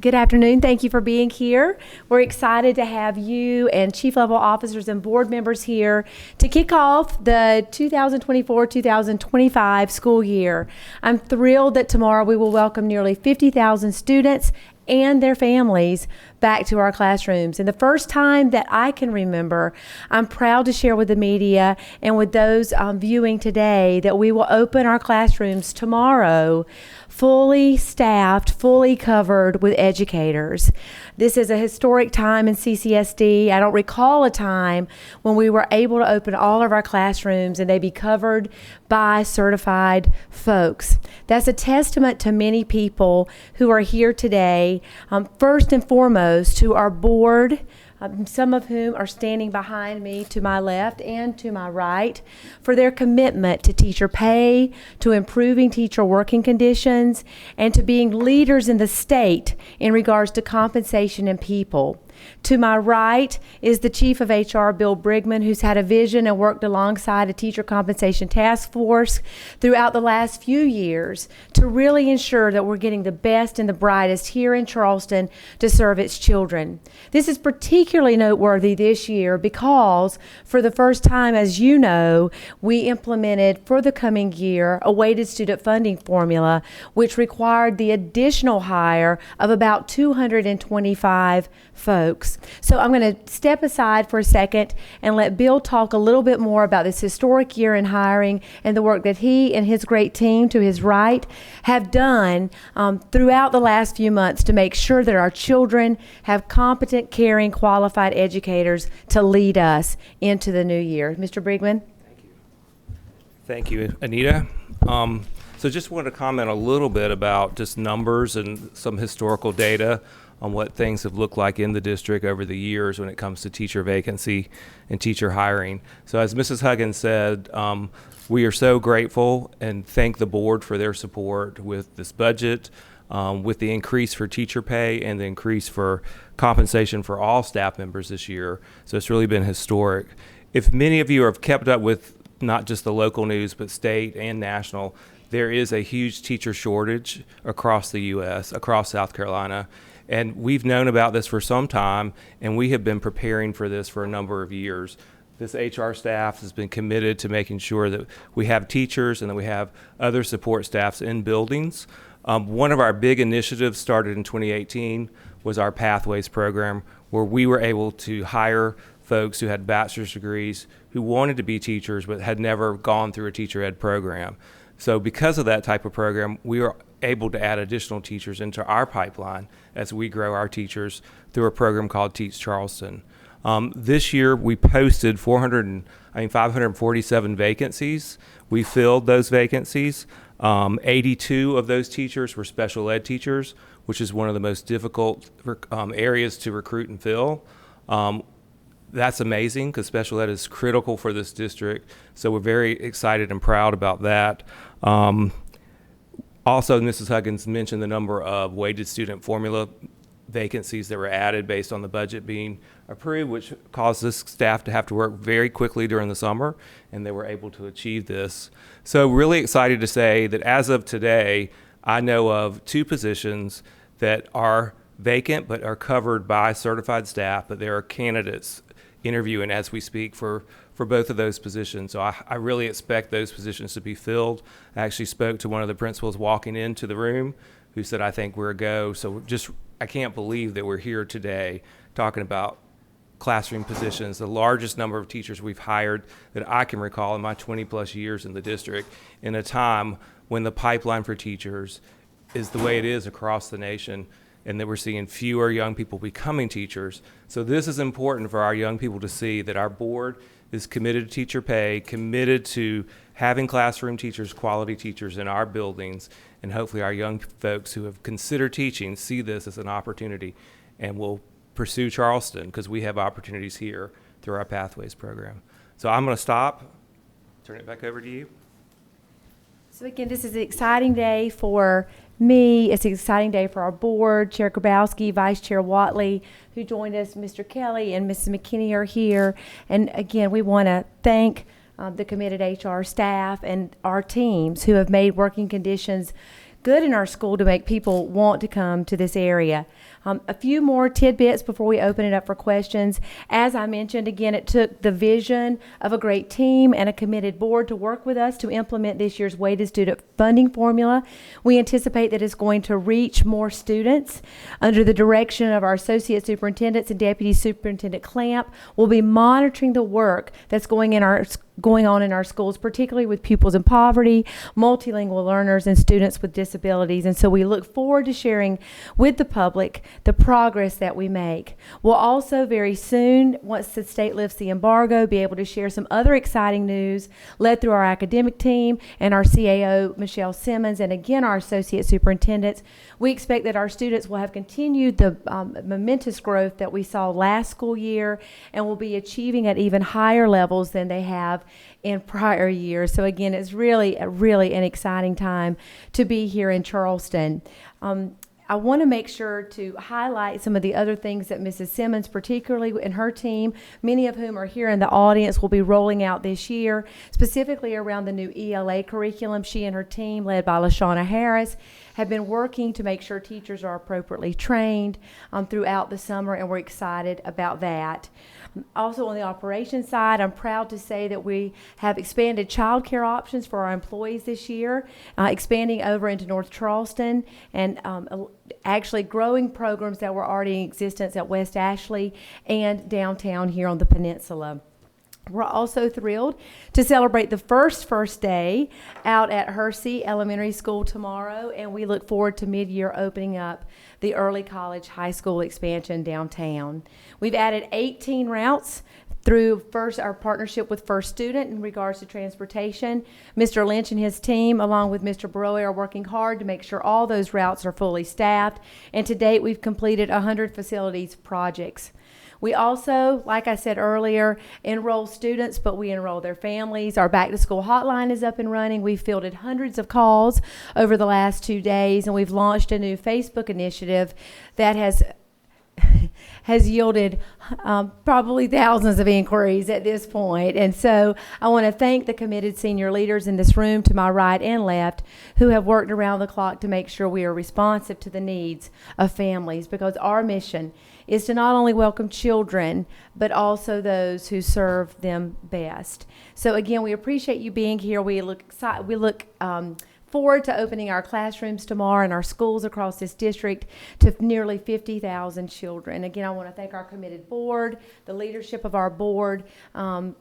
Good afternoon. Thank you for being here. We're excited to have you and chief level officers and board members here to kick off the 2024-2025 school year. I'm thrilled that tomorrow we will welcome nearly 50,000 students and their families back to our classrooms. And the first time that I can remember, I'm proud to share with the media and with those viewing today that we will open our classrooms tomorrow fully staffed, fully covered with educators. This is a historic time in CCSD. I don't recall a time when we were able to open all of our classrooms and they be covered by certified folks. That's a testament to many people who are here today. First and foremost, to our board, some of whom are standing behind me to my left and to my right, for their commitment to teacher pay, to improving teacher working conditions, and to being leaders in the state in regards to compensation and people. To my right is the Chief of HR, Bill Brigman, who's had a vision and worked alongside a teacher compensation task force throughout the last few years to really ensure that we're getting the best and the brightest here in Charleston to serve its children. This is particularly noteworthy this year because for the first time, as you know, we implemented for the coming year a weighted student funding formula, which required the additional hire of about 225 folks. So I'm going to step aside for a second and let Bill talk a little bit more about this historic year in hiring and the work that he and his great team to his right have done throughout the last few months to make sure that our children have competent, caring, qualified educators to lead us into the new year. Mr. Brigman? Thank you, Anita. So just wanted to comment a little bit about just numbers and some historical data on what things have looked like in the district over the years when it comes to teacher vacancy and teacher hiring. So as Mrs. Huggins said, we are so grateful and thank the board for their support with this budget, with the increase for teacher pay and the increase for compensation for all staff members this year. So it's really been historic. If many of you have kept up with not just the local news, but state and national, there is a huge teacher shortage across the U.S., across South Carolina. And we've known about this for some time, and we have been preparing for this for a number of years. This HR staff has been committed to making sure that we have teachers and that we have other support staffs in buildings. One of our big initiatives started in 2018 was our Pathways program, where we were able to hire folks who had bachelor's degrees who wanted to be teachers but had never gone through a teacher ed program. So because of that type of program, we were able to add additional teachers into our pipeline as we grow our teachers through a program called Teach Charleston. This year we posted 547 vacancies. We filled those vacancies. 82 of those teachers were special ed teachers, which is one of the most difficult areas to recruit and fill. That's amazing because special ed is critical for this district. So we're very excited and proud about that. Also, Mrs. Huggins mentioned the number of weighted student formula vacancies that were added based on the budget being approved, which caused this staff to have to work very quickly during the summer, and they were able to achieve this. So really excited to say that as of today, I know of 2 positions that are vacant but are covered by certified staff, but there are candidates interviewing as we speak for both of those positions. So I really expect those positions to be filled. I actually spoke to one of the principals walking into the room who said, I think we're a go. So I can't believe that we're here today talking about classroom positions, the largest number of teachers we've hired that I can recall in my 20 plus years in the district, in a time when the pipeline for teachers is the way it is across the nation, and that we're seeing fewer young people becoming teachers. So this is important for our young people to see that our board is committed to teacher pay, committed to having classroom teachers, quality teachers in our buildings, and hopefully our young folks who have considered teaching see this as an opportunity and will pursue Charleston because we have opportunities here through our Pathways program. So I'm going to stop, turn it back over to you. So again, this is an exciting day for me. It's an exciting day for our board. Chair Grabowski, Vice Chair Watley, who joined us, Mr. Kelly and Mrs. McKinney are here. And again, we want to thank the committed HR staff and our teams who have made working conditions good in our school to make people want to come to this area. A few more tidbits before we open it up for questions. As I mentioned, again, it took the vision of a great team and a committed board to work with us to implement this year's weighted student funding formula. We anticipate that it's going to reach more students. Under the direction of our associate superintendents and deputy superintendent Clamp, we'll be monitoring the work that's going on in our schools, particularly with pupils in poverty, multilingual learners, and students with disabilities. And so we look forward to sharing with the public the progress that we make. We'll also very soon, once the state lifts the embargo, be able to share some other exciting news led through our academic team and our CAO, Michelle Simmons, and again, our associate superintendents. We expect that our students will have continued the momentous growth that we saw last school year and will be achieving at even higher levels than they have in prior years. So again, it's really an exciting time to be here in Charleston. I want to make sure to highlight some of the other things that Mrs. Simmons, particularly and her team, many of whom are here in the audience, will be rolling out this year, specifically around the new ELA curriculum. She and her team, led by LaShawna Harris, have been working to make sure teachers are appropriately trained throughout the summer, and we're excited about that. Also on the operations side, I'm proud to say that we have expanded child care options for our employees this year, expanding over into North Charleston and actually growing programs that were already in existence at West Ashley and downtown here on the peninsula. We're also thrilled to celebrate the first day out at Hersey Elementary School tomorrow, and we look forward to mid-year opening up the early college high school expansion downtown. We've added 18 routes through our partnership with First Student in regards to transportation. Mr. Lynch and his team, along with Mr. Baroe, are working hard to make sure all those routes are fully staffed, and to date we've completed 100 facilities projects. We also, like I said earlier, enroll students, but we enroll their families. Our back-to-school hotline is up and running. We've fielded hundreds of calls over the last 2 days, and we've launched a new Facebook initiative that has yielded probably thousands of inquiries at this point. And so I want to thank the committed senior leaders in this room to my right and left who have worked around the clock to make sure we are responsive to the needs of families, because our mission is to not only welcome children, but also those who serve them best. So again, we appreciate you being here. We look forward to opening our classrooms tomorrow in our schools across this district to nearly 50,000 children. Again, I want to thank our committed board, the leadership of our board,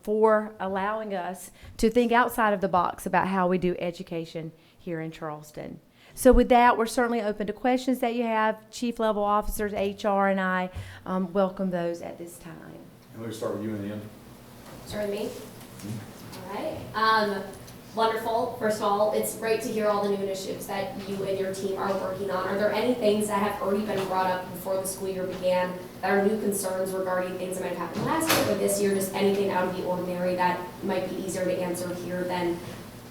for allowing us to think outside of the box about how we do education here in Charleston. So with that, we're certainly open to questions that you have. Chief level officers, HR, and I welcome those at this time. And we'll start with you in the end. Start with me? All right. Wonderful. First of all, it's great to hear all the new initiatives that you and your team are working on. Are there any things that have already been brought up before the school year began that are new concerns regarding things that might have happened last year or this year, just anything out of the ordinary that might be easier to answer here than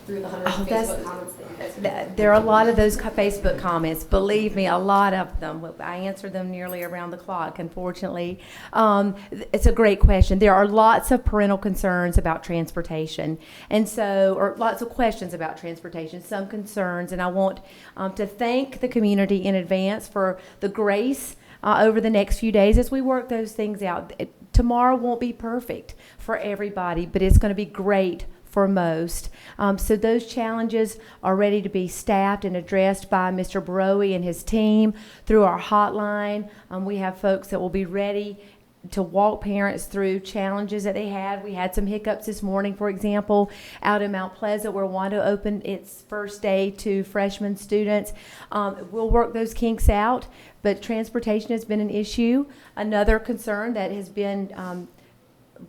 through the hundreds of Facebook comments that you guys there are a lot of those Facebook comments. Believe me, a lot of them. I answer them nearly around the clock, unfortunately. It's a great question. There are lots of parental concerns about transportation, and so, or lots of questions about transportation, some concerns, and I want to thank the community in advance for the grace over the next few days as we work those things out. Tomorrow won't be perfect for everybody, but it's going to be great for most. So those challenges are ready to be staffed and addressed by Mr. Baroe and his team through our hotline. We have folks that will be ready to walk parents through challenges that they had. We had some hiccups this morning, for example, out in Mount Pleasant, where Wando opened its first day to freshman students. We'll work those kinks out, but transportation has been an issue. Another concern that has been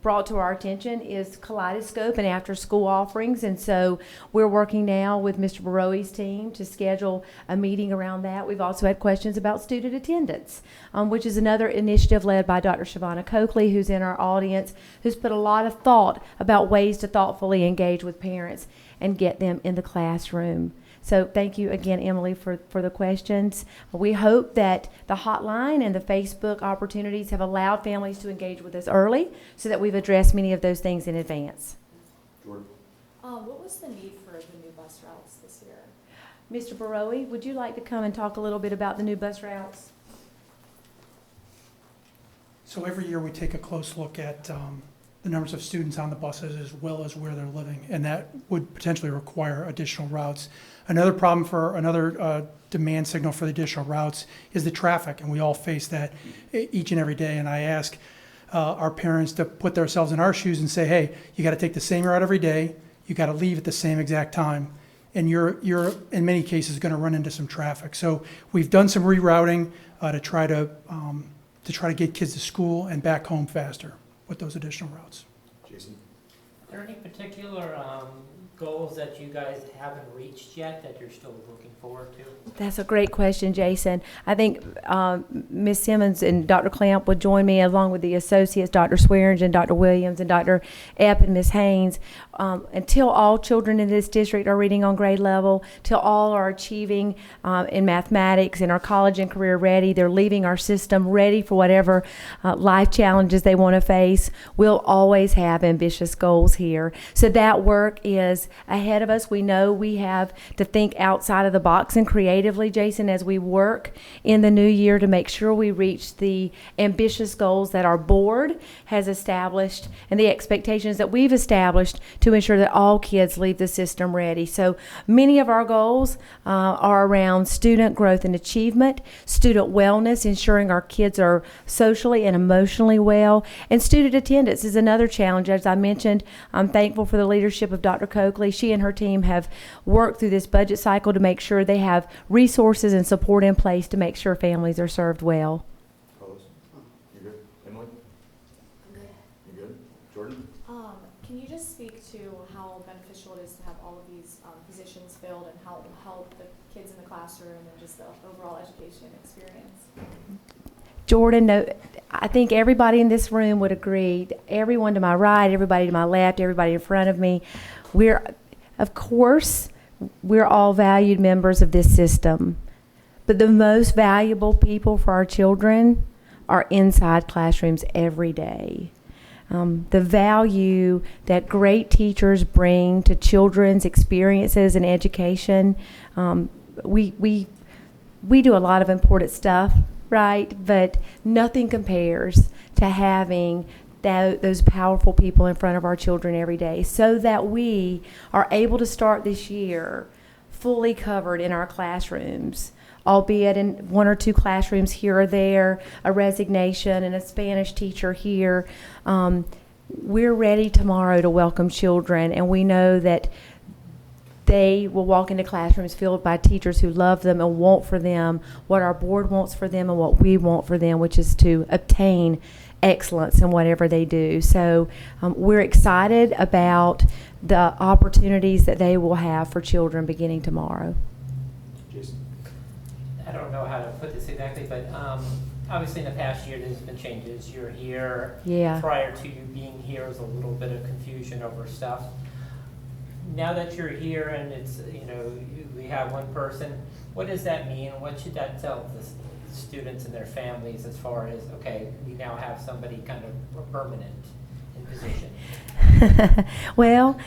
brought to our attention is kaleidoscope and after school offerings, and so we're working now with Mr. Baroe's team to schedule a meeting around that. We've also had questions about student attendance, which is another initiative led by Dr. Shavonna Coakley, who's in our audience, who's put a lot of thought about ways to thoughtfully engage with parents and get them in the classroom. So thank you again, Emily, for the questions. We hope that the hotline and the Facebook opportunities have allowed families to engage with us early so that we've addressed many of those things in advance. Jordan. What was the need for the new bus routes this year? Mr. Baroe, would you like to come and talk a little bit about the new bus routes? So every year we take a close look at the numbers of students on the buses as well as where they're living, and that would potentially require additional routes. Another problem for another demand signal for the additional routes is the traffic, and we all face that each and every day. And I ask our parents to put themselves in our shoes and say, hey, you got to take the same route every day, you got to leave at the same exact time, and you're in many cases going to run into some traffic. So we've done some rerouting to try to get kids to school and back home faster with those additional routes. Jason? Are there any particular goals that you guys haven't reached yet that you're still looking forward to? That's a great question, Jason. I think Ms. Simmons and Dr. Clamp would join me along with the associates, Dr. Swearingen, Dr. Williams, and Dr. Epp and Ms. Haynes. Until all children in this district are reading on grade level, till all are achieving in mathematics and are college and career ready, they're leaving our system ready for whatever life challenges they want to face, we'll always have ambitious goals here. So that work is ahead of us. We know we have to think outside of the box and creatively, Jason, as we work in the new year to make sure we reach the ambitious goals that our board has established and the expectations that we've established to ensure that all kids leave the system ready. So many of our goals are around student growth and achievement, student wellness, ensuring our kids are socially and emotionally well, and student attendance is another challenge. As I mentioned, I'm thankful for the leadership of Dr. Coakley. She and her team have worked through this budget cycle to make sure they have resources and support in place to make sure families are served well. Carlos? You good? Emily? I'm good. You good? Jordan? Can you just speak to how beneficial it is to have all of these positions filled and how it will help the kids in the classroom and just the overall education experience? Jordan, no, I think everybody in this room would agree, everyone to my right, everybody to my left, everybody in front of me, of course, we're all valued members of this system, but the most valuable people for our children are inside classrooms every day. The value that great teachers bring to children's experiences and education, we do a lot of important stuff, right? But nothing compares to having those powerful people in front of our children every day so that we are able to start this year fully covered in our classrooms, albeit in one or two classrooms here or there, a resignation and a Spanish teacher here. We're ready tomorrow to welcome children, and we know that they will walk into classrooms filled by teachers who love them and want for them what our board wants for them and what we want for them, which is to obtain excellence in whatever they do. So we're excited about the opportunities that they will have for children beginning tomorrow. Jason? I don't know how to put this exactly, but obviously in the past year there's been changes. You're here. Yeah. Prior to you being here was a little bit of confusion over stuff. Now that you're here and it's, we have one person, what does that mean? What should that tell the students and their families as far as, okay, we now have somebody kind of permanent in position? Well,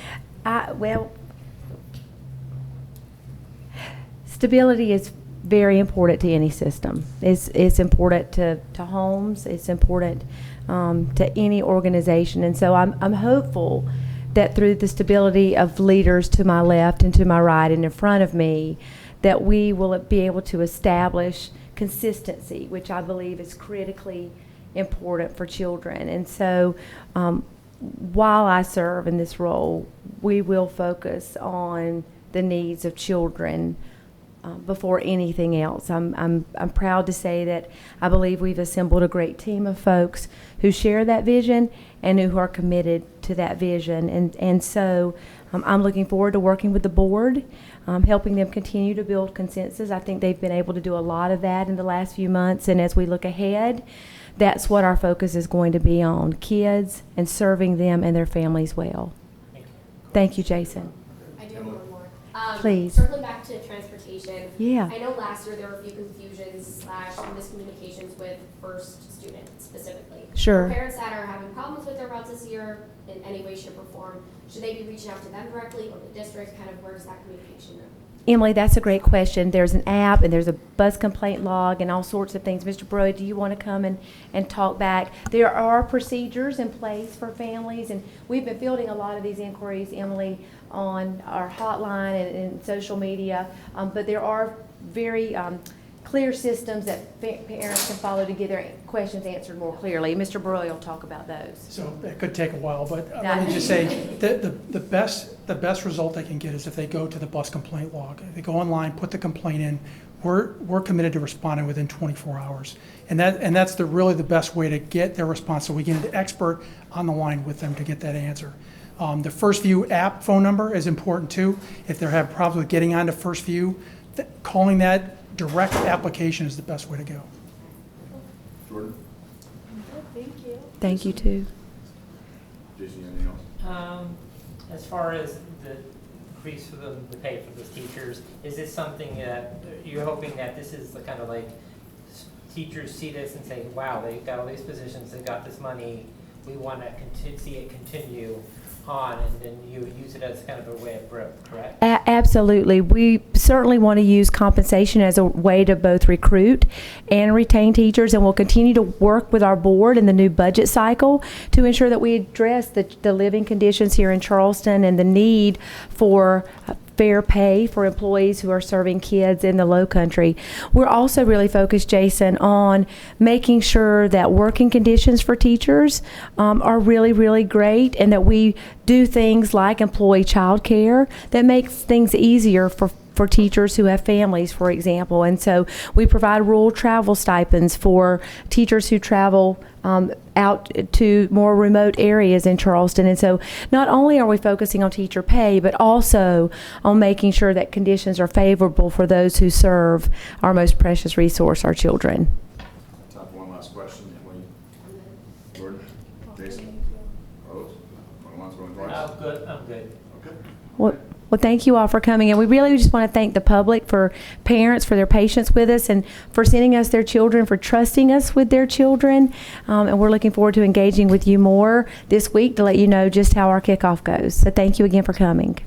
stability is very important to any system. It's important to homes. It's important to any organization. And so I'm hopeful that through the stability of leaders to my left and to my right and in front of me, that we will be able to establish consistency, which I believe is critically important for children. And so while I serve in this role, we will focus on the needs of children before anything else. I'm proud to say that I believe we've assembled a great team of folks who share that vision and who are committed to that vision. And so I'm looking forward to working with the board, helping them continue to build consensus. I think they've been able to do a lot of that in the last few months. And as we look ahead, that's what our focus is going to be on, kids and serving them and their families well. Thank you, Jason. I do have one more. Please. Circling back to transportation. Yeah. I know last year there were a few confusions / miscommunications with first students specifically. Sure. For parents that are having problems with their routes this year in any way, shape, or form, should they be reaching out to them directly or the district? Kind of where does that communication go? Emily, that's a great question. There's an app and there's a bus complaint log and all sorts of things. Mr. Broy, do you want to come and talk back? There are procedures in place for families, and we've been fielding a lot of these inquiries, Emily, on our hotline and social media, but there are very clear systems that parents can follow to get their questions answered more clearly. Mr. Broy will talk about those. So it could take a while, but let me just say, the best result they can get is if they go to the bus complaint log. If they go online, put the complaint in, we're committed to responding within 24 hours. And that's really the best way to get their response, so we get an expert on the line with them to get that answer. The First View app phone number is important too. If they're having problems with getting onto First View, calling that direct application is the best way to go. Jordan? Thank you. Thank you, too. Jason, anything else? As far as the increase for the pay for those teachers, is this something that you're hoping that this is the kind of like teachers see this and say, wow, they got all these positions, they got this money, we want to see it continue on, and then you use it as kind of a way of growth, correct? Absolutely. We certainly want to use compensation as a way to both recruit and retain teachers, and we'll continue to work with our board in the new budget cycle to ensure that we address the living conditions here in Charleston and the need for fair pay for employees who are serving kids in the Low Country. We're also really focused, Jason, on making sure that working conditions for teachers are really, really great, and that we do things like employee child care that makes things easier for teachers who have families, for example. And so we provide rural travel stipends for teachers who travel out to more remote areas in Charleston. And so not only are we focusing on teacher pay, but also on making sure that conditions are favorable for those who serve our most precious resource, our children. Time for one last question. Jordan? Jason? Opposed? Going once, going twice? I'm good. Okay. Well, thank you all for coming, and we really just want to thank the public, for parents, for their patience with us, and for sending us their children, for trusting us with their children. And we're looking forward to engaging with you more this week to let you know just how our kickoff goes. So thank you again for coming.